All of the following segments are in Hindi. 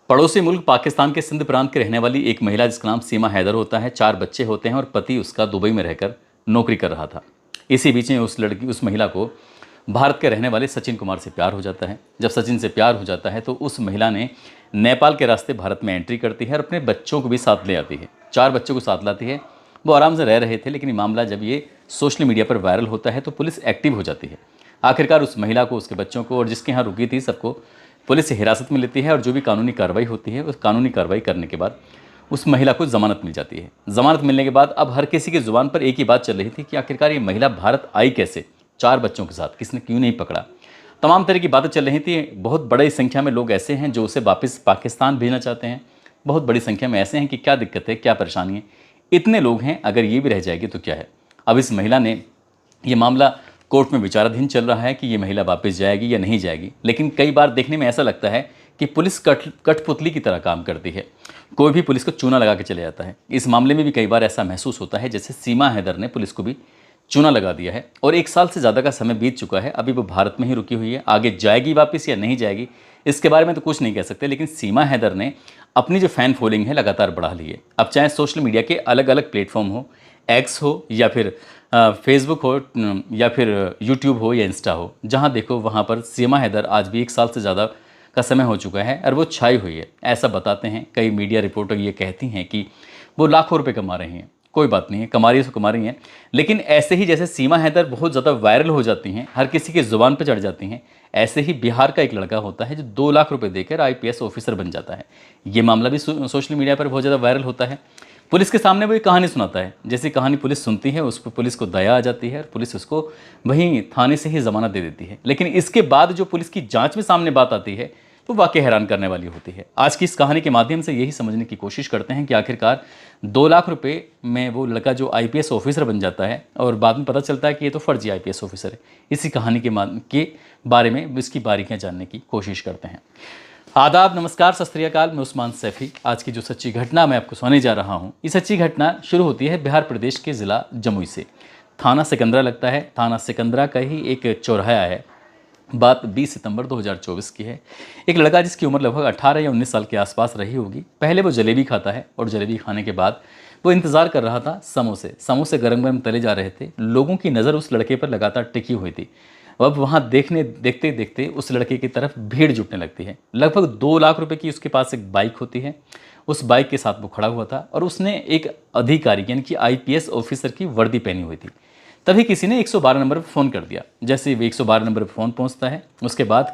पड़ोसी मुल्क पाकिस्तान के सिंध प्रांत के रहने वाली एक महिला जिसका नाम सीमा हैदर होता है, 4 बच्चे होते हैं और पति उसका दुबई में रहकर नौकरी कर रहा था। इसी बीच में उस महिला को भारत के रहने वाले सचिन कुमार से प्यार हो जाता है। जब सचिन से प्यार हो जाता है तो उस महिला ने नेपाल के रास्ते भारत में एंट्री करती है और अपने बच्चों को भी साथ ले आती है। 4 बच्चों को साथ लाती है। वो आराम से रह रहे थे, लेकिन ये मामला जब ये सोशल मीडिया पर वायरल होता है तो पुलिस एक्टिव हो जाती है। आखिरकार उस महिला को, उसके बच्चों को और जिसके यहाँ रुकी थी सबको पुलिस हिरासत में लेती है और जो भी कानूनी कार्रवाई होती है उस कानूनी कार्रवाई करने के बाद उस महिला को ज़मानत मिल जाती है। ज़मानत मिलने के बाद अब हर किसी की ज़ुबान पर एक ही बात चल रही थी कि आखिरकार ये महिला भारत आई कैसे, 4 बच्चों के साथ, किसने क्यों नहीं पकड़ा। तमाम तरह की बातें चल रही थी। बहुत बड़ी संख्या में लोग ऐसे हैं जो उसे वापस पाकिस्तान भेजना चाहते हैं। बहुत बड़ी संख्या में ऐसे हैं कि क्या दिक्कत है, क्या परेशानी है। इतने लोग हैं, अगर ये भी रह जाएगी तो क्या है। अब इस महिला ने, ये मामला कोर्ट में विचाराधीन चल रहा है कि ये महिला वापस जाएगी या नहीं जाएगी। लेकिन कई बार देखने में ऐसा लगता है कि पुलिस कठपुतली की तरह काम करती है। कोई भी पुलिस को चूना लगा के चले जाता है। इस मामले में भी कई बार ऐसा महसूस होता है जैसे सीमा हैदर ने पुलिस को भी चूना लगा दिया है और 1 साल से ज़्यादा का समय बीत चुका है। अभी वो भारत में ही रुकी हुई है। आगे जाएगी वापस या नहीं जाएगी, इसके बारे में तो कुछ नहीं कह सकते। लेकिन सीमा हैदर ने अपनी जो फ़ैन फॉलोइंग है लगातार बढ़ा ली है। अब चाहे सोशल मीडिया के अलग अलग प्लेटफॉर्म हो, एक्स हो या फिर फेसबुक हो या फिर यूट्यूब हो या इंस्टा हो, जहाँ देखो वहाँ पर सीमा हैदर आज भी 1 साल से ज़्यादा का समय हो चुका है और वो छाई हुई है। ऐसा बताते हैं कई मीडिया रिपोर्टर, ये कहती हैं कि वो लाखों रुपए कमा रही हैं। कोई बात नहीं है, कमा रही है तो कमा रही हैं। लेकिन ऐसे ही जैसे सीमा हैदर बहुत ज़्यादा वायरल हो जाती हैं, हर किसी की ज़ुबान पर चढ़ जाती हैं, ऐसे ही बिहार का एक लड़का होता है जो 2 लाख रुपए देकर IPS ऑफिसर बन जाता है। ये मामला भी सोशल मीडिया पर बहुत ज़्यादा वायरल होता है। पुलिस के सामने वो एक कहानी सुनाता है। जैसी कहानी पुलिस सुनती है उस पर पुलिस को दया आ जाती है और पुलिस उसको वहीं थाने से ही ज़मानत दे देती है। लेकिन इसके बाद जो पुलिस की जांच में सामने बात आती है वो वाकई हैरान करने वाली होती है। आज की इस कहानी के माध्यम से यही समझने की कोशिश करते हैं कि आखिरकार 2 लाख रुपए में वो लड़का जो IPS ऑफिसर बन जाता है और बाद में पता चलता है कि ये तो फर्जी IPS ऑफिसर है। इसी कहानी के बारे में इसकी बारीकियाँ जानने की कोशिश करते हैं। आदाब, नमस्कार, सत श्री अकाल। मैं उस्मान सैफी। आज की जो सच्ची घटना मैं आपको सुनाने जा रहा हूँ, ये सच्ची घटना शुरू होती है बिहार प्रदेश के ज़िला जमुई से। थाना सिकंदरा लगता है। थाना सिकंदरा का ही एक चौराहा है। बात 20 सितंबर 2024 की है। एक लड़का जिसकी उम्र लगभग 18 या 19 साल के आसपास रही होगी, पहले वो जलेबी खाता है और जलेबी खाने के बाद वो इंतज़ार कर रहा था समोसे गरम गरम तले जा रहे थे। लोगों की नज़र उस लड़के पर लगातार टिकी हुई थी। अब वहाँ देखते देखते उस लड़के की तरफ भीड़ जुटने लगती है। लगभग 2 लाख रुपए की उसके पास एक बाइक होती है। उस बाइक के साथ वो खड़ा हुआ था और उसने एक अधिकारी यानी कि IPS ऑफिसर की वर्दी पहनी हुई थी। तभी किसी ने 112 नंबर पर फ़ोन कर दिया। जैसे ही 112 नंबर पर फ़ोन पहुंचता है, उसके बाद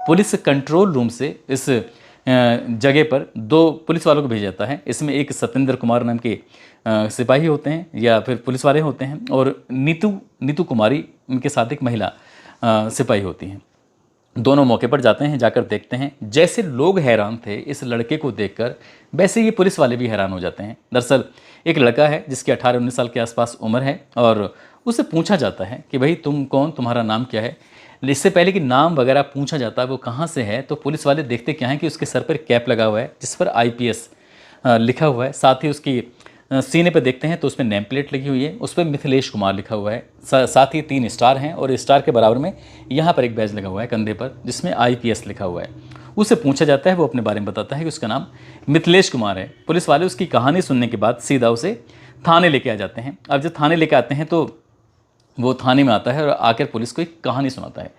पुलिस कंट्रोल रूम से इस जगह पर 2 पुलिस वालों को भेजा जाता है। इसमें एक सत्येंद्र कुमार नाम के सिपाही होते हैं या फिर पुलिस वाले होते हैं और नीतू कुमारी, उनके साथ एक महिला सिपाही होती हैं। दोनों मौके पर जाते हैं। जाकर देखते हैं, जैसे लोग हैरान थे इस लड़के को देखकर, वैसे ये पुलिस वाले भी हैरान हो जाते हैं। दरअसल एक लड़का है जिसकी 18-19 साल के आसपास उम्र है और उससे पूछा जाता है कि भाई तुम कौन, तुम्हारा नाम क्या है। इससे पहले कि नाम वगैरह पूछा जाता है वो कहाँ से है, तो पुलिस वाले देखते क्या हैं कि उसके सर पर कैप लगा हुआ है जिस पर IPS लिखा हुआ है। साथ ही उसकी सीने पे देखते हैं तो उसमें नेम प्लेट लगी हुई है, उस पर मिथिलेश कुमार लिखा हुआ है। साथ ही 3 स्टार हैं और स्टार के बराबर में यहाँ पर एक बैज लगा हुआ है कंधे पर जिसमें IPS लिखा हुआ है। उससे पूछा जाता है, वो अपने बारे में बताता है कि उसका नाम मिथिलेश कुमार है। पुलिस वाले उसकी कहानी सुनने के बाद सीधा उसे थाने लेके आ जाते हैं। अब जब थाने लेके आते हैं तो वो थाने में आता है और आकर पुलिस को एक कहानी सुनाता है।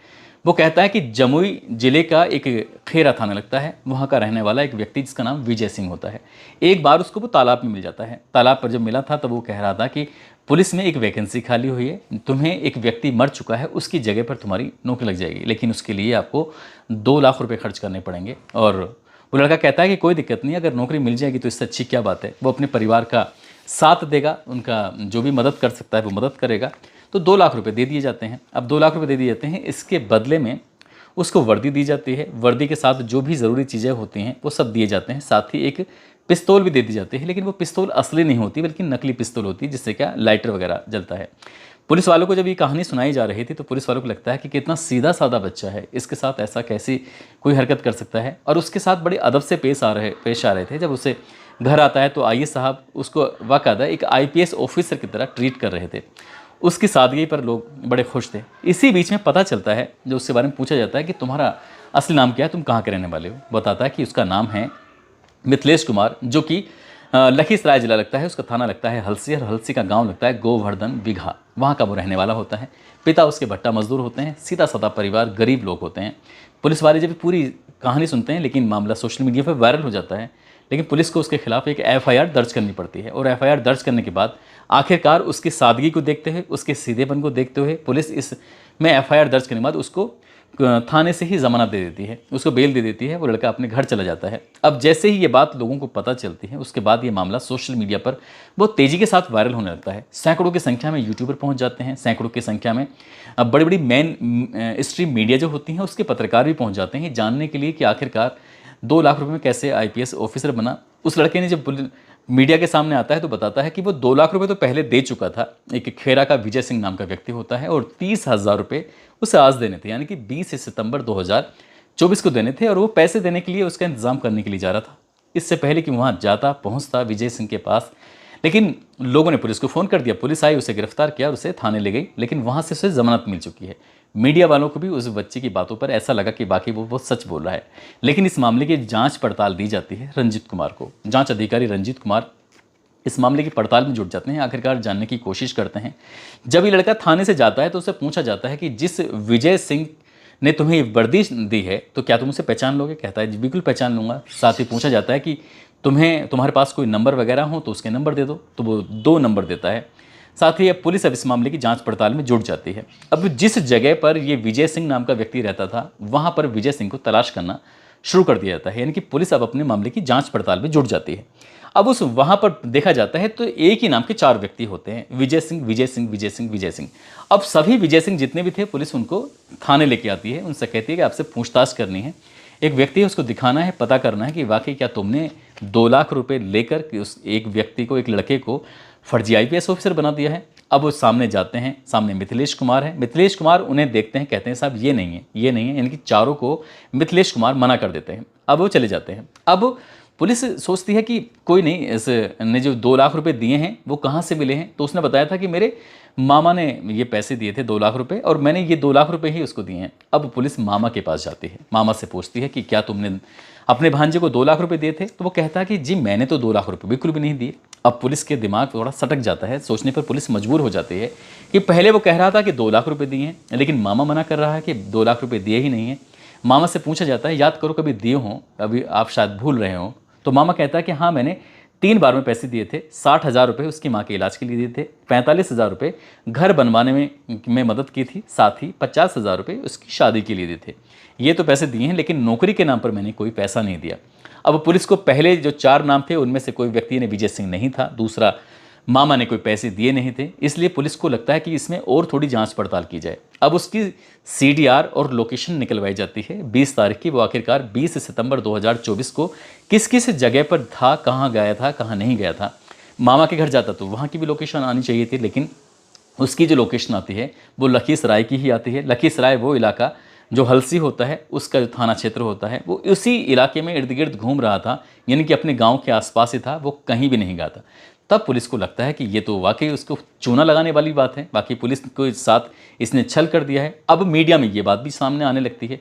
वो कहता है कि जमुई जिले का एक खेरा थाना लगता है, वहाँ का रहने वाला एक व्यक्ति जिसका नाम विजय सिंह होता है। एक बार उसको वो तालाब में मिल जाता है। तालाब पर जब मिला था तब वो कह रहा था कि पुलिस में एक वैकेंसी खाली हुई है, तुम्हें एक व्यक्ति मर चुका है, उसकी जगह पर तुम्हारी नौकरी लग जाएगी, लेकिन उसके लिए आपको 2 लाख रुपये खर्च करने पड़ेंगे। और वो लड़का कहता है कि कोई दिक्कत नहीं, अगर नौकरी मिल जाएगी तो इससे अच्छी क्या बात है। वो अपने परिवार का साथ देगा, उनका जो भी मदद कर सकता है वो मदद करेगा। तो 2 लाख रुपए दे दिए जाते हैं। अब 2 लाख रुपए दे दिए जाते हैं, इसके बदले में उसको वर्दी दी जाती है। वर्दी के साथ जो भी ज़रूरी चीज़ें होती हैं वो सब दिए जाते हैं। साथ ही एक पिस्तौल भी दे दी जाती है, लेकिन वो पिस्तौल असली नहीं होती बल्कि नकली पिस्तौल होती है जिससे क्या लाइटर वगैरह जलता है। पुलिस वालों को जब ये कहानी सुनाई जा रही थी तो पुलिस वालों को लगता है कि कितना सीधा साधा बच्चा है, इसके साथ ऐसा कैसी कोई हरकत कर सकता है। और उसके साथ बड़े अदब से पेश आ रहे थे। जब उसे घर आता है तो आईए साहब उसको बाकायदा एक IPS ऑफिसर की तरह ट्रीट कर रहे थे। उसकी सादगी पर लोग बड़े खुश थे। इसी बीच में पता चलता है, जो उसके बारे में पूछा जाता है कि तुम्हारा असली नाम क्या है, तुम कहाँ के रहने वाले हो। बताता है कि उसका नाम है मिथिलेश कुमार, जो कि लखीसराय जिला लगता है, उसका थाना लगता है हलसी, और हलसी का गांव लगता है गोवर्धन बिघा, वहाँ का वो रहने वाला होता है। पिता उसके भट्टा मजदूर होते हैं, सीधा साधा परिवार, गरीब लोग होते हैं। पुलिस वाले जब पूरी कहानी सुनते हैं, लेकिन मामला सोशल मीडिया पर वायरल हो जाता है, लेकिन पुलिस को उसके खिलाफ एक एफआईआर दर्ज करनी पड़ती है। और एफआईआर दर्ज करने के बाद आखिरकार उसकी सादगी को देखते हुए, उसके सीधेपन को देखते हुए, पुलिस इस में एफआईआर दर्ज करने के बाद उसको थाने से ही जमानत दे देती है, उसको बेल दे देती है। वो लड़का अपने घर चला जाता है। अब जैसे ही ये बात लोगों को पता चलती है, उसके बाद ये मामला सोशल मीडिया पर बहुत तेज़ी के साथ वायरल होने लगता है। सैकड़ों की संख्या में यूट्यूबर पहुंच जाते हैं, सैकड़ों की संख्या में अब बड़ी बड़ी मेन स्ट्रीम मीडिया जो होती हैं उसके पत्रकार भी पहुंच जाते हैं जानने के लिए कि आखिरकार 2 लाख रुपए में कैसे आईपीएस ऑफिसर बना। उस लड़के ने जब मीडिया के सामने आता है तो बताता है कि वो 2 लाख रुपए तो पहले दे चुका था। एक खेरा का विजय सिंह नाम का व्यक्ति होता है, और 30,000 रुपये उसे आज देने थे, यानी कि 20 सितंबर 2024 को देने थे, और वो पैसे देने के लिए उसका इंतजाम करने के लिए जा रहा था, इससे पहले कि वहाँ जाता पहुँचता विजय सिंह के पास। लेकिन लोगों ने पुलिस को फ़ोन कर दिया, पुलिस आई, उसे गिरफ्तार किया और उसे थाने ले गई, लेकिन वहाँ से उसे जमानत मिल चुकी है। मीडिया वालों को भी उस बच्चे की बातों पर ऐसा लगा कि बाकी वो सच बोल रहा है। लेकिन इस मामले की जांच पड़ताल दी जाती है रंजीत कुमार को। जांच अधिकारी रंजीत कुमार इस मामले की पड़ताल में जुट जाते हैं, आखिरकार जानने की कोशिश करते हैं। जब ये लड़का थाने से जाता है तो उससे पूछा जाता है कि जिस विजय सिंह ने तुम्हें ये वर्दी दी है तो क्या तुम उसे पहचान लोगे? कहता है जी बिल्कुल पहचान लूँगा। साथ ही पूछा जाता है कि तुम्हारे पास कोई नंबर वगैरह हो तो उसके नंबर दे दो, तो वो 2 नंबर देता है। साथ ही अब पुलिस अब इस मामले की जांच पड़ताल में जुट जाती है। अब जिस जगह पर ये विजय सिंह नाम का व्यक्ति रहता था, वहाँ पर विजय सिंह को तलाश करना शुरू कर दिया जाता है, यानी कि पुलिस अब अपने मामले की जांच पड़ताल में जुट जाती है। अब उस वहाँ पर देखा जाता है तो एक ही नाम के 4 व्यक्ति होते हैं, विजय सिंह, विजय सिंह, विजय सिंह, विजय सिंह। अब सभी विजय सिंह जितने भी थे, पुलिस उनको थाने लेके आती है, उनसे कहती है कि आपसे पूछताछ करनी है। एक व्यक्ति है, उसको दिखाना है, पता करना है कि वाकई क्या तुमने 2 लाख रुपए लेकर कि उस एक व्यक्ति को, एक लड़के को फर्जी आईपीएस ऑफिसर बना दिया है। अब वो सामने जाते हैं, सामने मिथिलेश कुमार है। मिथिलेश कुमार उन्हें देखते हैं, कहते हैं साहब ये नहीं है, ये नहीं है, इनकी चारों को मिथिलेश कुमार मना कर देते हैं। अब वो चले जाते हैं। अब पुलिस सोचती है कि कोई नहीं, इस ने जो 2 लाख रुपए दिए हैं वो कहाँ से मिले हैं। तो उसने बताया था कि मेरे मामा ने ये पैसे दिए थे 2 लाख रुपए, और मैंने ये 2 लाख रुपए ही उसको दिए हैं। अब पुलिस मामा के पास जाती है, मामा से पूछती है कि क्या तुमने अपने भांजे को 2 लाख रुपए दिए थे? तो वो कहता है कि जी मैंने तो 2 लाख रुपए बिल्कुल भी नहीं दिए। अब पुलिस के दिमाग थोड़ा सटक जाता है, सोचने पर पुलिस मजबूर हो जाती है कि पहले वो कह रहा था कि 2 लाख रुपए दिए हैं, लेकिन मामा मना कर रहा है कि 2 लाख रुपए दिए ही नहीं है। मामा से पूछा जाता है याद करो कभी दिए हों, अभी आप शायद भूल रहे हो। तो मामा कहता है कि हाँ मैंने 3 बार में पैसे दिए थे। 60,000 रुपये उसकी माँ के इलाज के लिए दिए थे, 45,000 रुपये घर बनवाने में मदद की थी, साथ ही 50,000 रुपये उसकी शादी के लिए दिए थे। ये तो पैसे दिए हैं, लेकिन नौकरी के नाम पर मैंने कोई पैसा नहीं दिया। अब पुलिस को पहले जो 4 नाम थे उनमें से कोई व्यक्ति ने विजय सिंह नहीं था, दूसरा मामा ने कोई पैसे दिए नहीं थे, इसलिए पुलिस को लगता है कि इसमें और थोड़ी जांच पड़ताल की जाए। अब उसकी सीडीआर और लोकेशन निकलवाई जाती है 20 तारीख की। वो आखिरकार 20 सितंबर 2024 को किस किस जगह पर था, कहाँ गया था, कहाँ नहीं गया था। मामा के घर जाता तो वहाँ की भी लोकेशन आनी चाहिए थी, लेकिन उसकी जो लोकेशन आती है वो लखीसराय की ही आती है। लखीसराय वो इलाका जो हलसी होता है, उसका जो थाना क्षेत्र होता है, वो उसी इलाके में इर्द गिर्द घूम रहा था, यानी कि अपने गांव के आसपास ही था, वो कहीं भी नहीं गया था। तब पुलिस को लगता है कि ये तो वाकई उसको चूना लगाने वाली बात है, बाकी पुलिस के साथ इसने छल कर दिया है। अब मीडिया में ये बात भी सामने आने लगती है।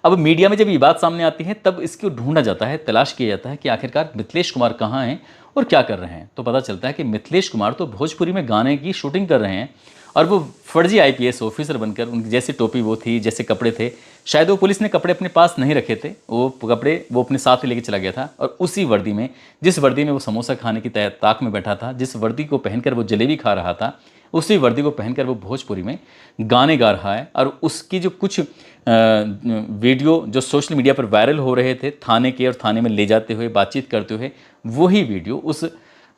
अब मीडिया में जब ये बात सामने आती है तब इसको ढूंढा जाता है, तलाश किया जाता है कि आखिरकार मिथिलेश कुमार कहाँ हैं और क्या कर रहे हैं। तो पता चलता है कि मिथिलेश कुमार तो भोजपुरी में गाने की शूटिंग कर रहे हैं, और वो फर्जी आईपीएस ऑफिसर बनकर, उनकी जैसी टोपी वो थी, जैसे कपड़े थे, शायद वो पुलिस ने कपड़े अपने पास नहीं रखे थे, वो कपड़े वो अपने साथ ही लेके चला गया था। और उसी वर्दी में, जिस वर्दी में वो समोसा खाने की ताक में बैठा था, जिस वर्दी को पहनकर वो जलेबी खा रहा था, उसी वर्दी को पहनकर वो भोजपुरी में गाने गा रहा है। और उसकी जो कुछ वीडियो जो सोशल मीडिया पर वायरल हो रहे थे थाने के, और थाने में ले जाते हुए बातचीत करते हुए, वही वीडियो उस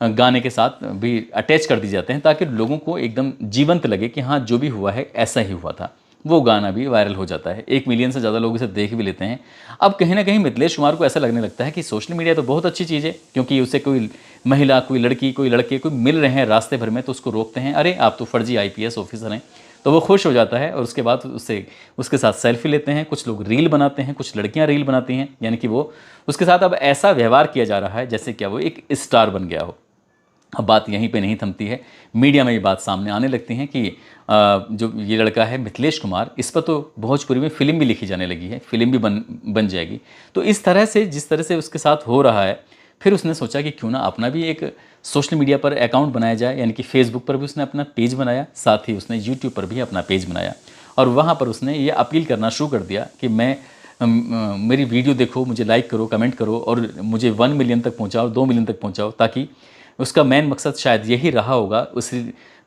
गाने के साथ भी अटैच कर दी जाते हैं, ताकि लोगों को एकदम जीवंत लगे कि हाँ जो भी हुआ है ऐसा ही हुआ था। वो गाना भी वायरल हो जाता है, 1 मिलियन से ज़्यादा लोग इसे देख भी लेते हैं। अब कहीं ना कहीं मिथिलेश कुमार को ऐसा लगने लगता है कि सोशल मीडिया तो बहुत अच्छी चीज़ है, क्योंकि उसे कोई महिला, कोई लड़की, कोई लड़के कोई मिल रहे हैं रास्ते भर में तो उसको रोकते हैं, अरे आप तो फर्जी आईपीएस ऑफिसर हैं। तो वो खुश हो जाता है, और उसके बाद उसके साथ सेल्फी लेते हैं। कुछ लोग रील बनाते हैं, कुछ लड़कियां रील बनाती हैं, यानी कि वो उसके साथ अब ऐसा व्यवहार किया जा रहा है जैसे क्या वो एक स्टार बन गया हो। अब बात यहीं पे नहीं थमती है, मीडिया में ये बात सामने आने लगती है कि जो ये लड़का है मिथिलेश कुमार, इस पर तो भोजपुरी में फिल्म भी लिखी जाने लगी है, फिल्म भी बन जाएगी। तो इस तरह से, जिस तरह से उसके साथ हो रहा है, फिर उसने सोचा कि क्यों ना अपना भी एक सोशल मीडिया पर अकाउंट बनाया जाए, यानी कि फेसबुक पर भी उसने अपना पेज बनाया, साथ ही उसने यूट्यूब पर भी अपना पेज बनाया और वहाँ पर उसने ये अपील करना शुरू कर दिया कि मेरी वीडियो देखो, मुझे लाइक करो, कमेंट करो और मुझे 1 मिलियन तक पहुँचाओ, 2 मिलियन तक पहुँचाओ, ताकि उसका मेन मकसद शायद यही रहा होगा। उस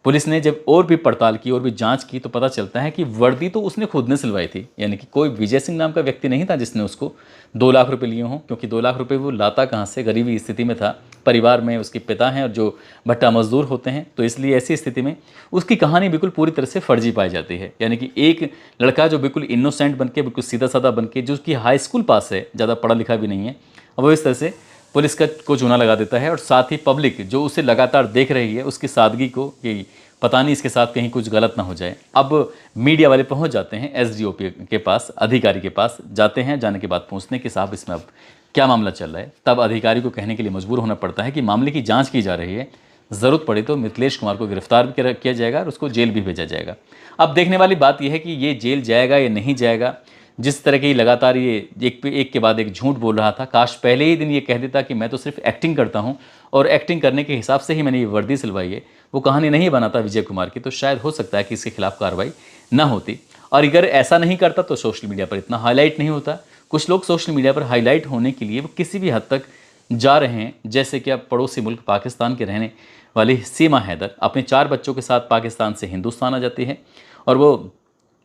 पुलिस ने जब और भी पड़ताल की और भी जांच की तो पता चलता है कि वर्दी तो उसने खुद ने सिलवाई थी, यानी कि कोई विजय सिंह नाम का व्यक्ति नहीं था जिसने उसको 2 लाख रुपए लिए हों, क्योंकि 2 लाख रुपए वो लाता कहाँ से, गरीबी स्थिति में था, परिवार में उसके पिता हैं और जो भट्टा मजदूर होते हैं, तो इसलिए ऐसी स्थिति में उसकी कहानी बिल्कुल पूरी तरह से फर्जी पाई जाती है। यानी कि एक लड़का जो बिल्कुल इनोसेंट बन के, बिल्कुल सीधा साधा बन के, जो उसकी हाई स्कूल पास है, ज़्यादा पढ़ा लिखा भी नहीं है, अब वो इस तरह से पुलिस को चूना लगा देता है और साथ ही पब्लिक जो उसे लगातार देख रही है उसकी सादगी को कि पता नहीं इसके साथ कहीं कुछ गलत ना हो जाए। अब मीडिया वाले पहुंच जाते हैं एसडीओपी के पास, अधिकारी के पास जाते हैं, जाने के बाद पूछते हैं कि साहब इसमें अब क्या मामला चल रहा है। तब अधिकारी को कहने के लिए मजबूर होना पड़ता है कि मामले की जाँच की जा रही है, ज़रूरत पड़ी तो मिथिलेश कुमार को गिरफ्तार भी किया जाएगा और उसको जेल भी भेजा जाएगा। अब देखने वाली बात यह है कि ये जेल जाएगा या नहीं जाएगा। जिस तरह की लगातार ये एक के बाद एक झूठ बोल रहा था, काश पहले ही दिन ये कह देता कि मैं तो सिर्फ एक्टिंग करता हूँ और एक्टिंग करने के हिसाब से ही मैंने ये वर्दी सिलवाई है, वो कहानी नहीं बनाता विजय कुमार की, तो शायद हो सकता है कि इसके खिलाफ कार्रवाई ना होती। और अगर ऐसा नहीं करता तो सोशल मीडिया पर इतना हाईलाइट नहीं होता। कुछ लोग सोशल मीडिया पर हाईलाइट होने के लिए वो किसी भी हद तक जा रहे हैं, जैसे कि अब पड़ोसी मुल्क पाकिस्तान के रहने वाली सीमा हैदर अपने 4 बच्चों के साथ पाकिस्तान से हिंदुस्तान आ जाती है और वो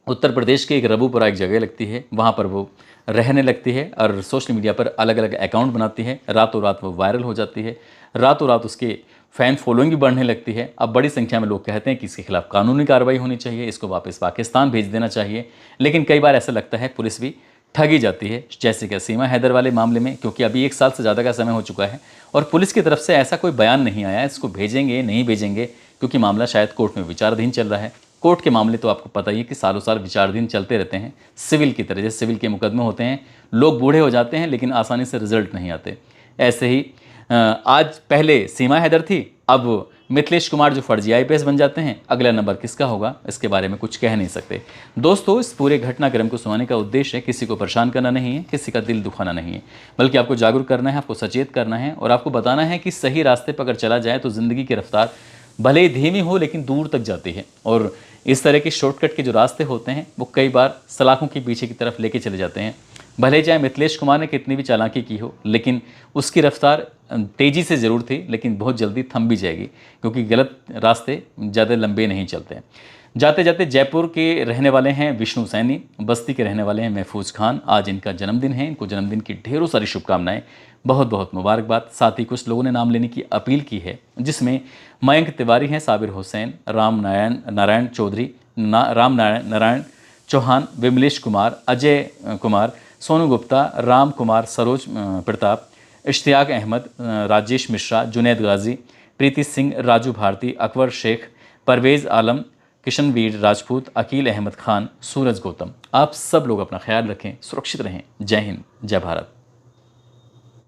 उत्तर प्रदेश के एक रबूपुरा एक जगह लगती है, वहाँ पर वो रहने लगती है और सोशल मीडिया पर अलग अलग अकाउंट बनाती है। रातों रात वो वायरल हो जाती है, रातों रात उसके फ़ैन फॉलोइंग भी बढ़ने लगती है। अब बड़ी संख्या में लोग कहते हैं कि इसके खिलाफ कानूनी कार्रवाई होनी चाहिए, इसको वापस पाकिस्तान भेज देना चाहिए, लेकिन कई बार ऐसा लगता है पुलिस भी ठगी जाती है, जैसे कि सीमा हैदर वाले मामले में, क्योंकि अभी 1 साल से ज़्यादा का समय हो चुका है और पुलिस की तरफ से ऐसा कोई बयान नहीं आया इसको भेजेंगे नहीं भेजेंगे, क्योंकि मामला शायद कोर्ट में विचाराधीन चल रहा है। कोर्ट के मामले तो आपको पता ही है कि सालों साल विचाराधीन चलते रहते हैं, सिविल की तरह। जैसे सिविल के मुकदमे होते हैं, लोग बूढ़े हो जाते हैं लेकिन आसानी से रिजल्ट नहीं आते, ऐसे ही आज पहले सीमा हैदर थी, अब मिथिलेश कुमार जो फर्जी IPS बन जाते हैं, अगला नंबर किसका होगा इसके बारे में कुछ कह नहीं सकते। दोस्तों, इस पूरे घटनाक्रम को सुनाने का उद्देश्य किसी को परेशान करना नहीं है, किसी का दिल दुखाना नहीं है, बल्कि आपको जागरूक करना है, आपको सचेत करना है और आपको बताना है कि सही रास्ते पर अगर चला जाए तो ज़िंदगी की रफ्तार भले ही धीमी हो लेकिन दूर तक जाती है। और इस तरह के शॉर्टकट के जो रास्ते होते हैं वो कई बार सलाखों के पीछे की तरफ लेके चले जाते हैं। भले चाहे मिथिलेश कुमार ने कितनी भी चालाकी की हो, लेकिन उसकी रफ्तार तेज़ी से ज़रूर थी, लेकिन बहुत जल्दी थम भी जाएगी, क्योंकि गलत रास्ते ज़्यादा लंबे नहीं चलते। जाते जाते जयपुर के रहने वाले हैं विष्णु सैनी, बस्ती के रहने वाले हैं महफूज खान। आज इनका जन्मदिन है, इनको जन्मदिन की ढेरों सारी शुभकामनाएं, बहुत बहुत मुबारकबाद। साथ ही कुछ लोगों ने नाम लेने की अपील की है, जिसमें मयंक तिवारी हैं, साबिर हुसैन, राम नारायण चौधरी, राम नारायण चौहान, विमलेश कुमार, अजय कुमार, सोनू गुप्ता, राम कुमार, सरोज प्रताप, इश्तियाक अहमद, राजेश मिश्रा, जुनैद गाजी, प्रीति सिंह, राजू भारती, अकबर शेख, परवेज़ आलम, किशनवीर राजपूत, अकील अहमद खान, सूरज गौतम। आप सब लोग अपना ख्याल रखें, सुरक्षित रहें। जय हिंद, जय भारत।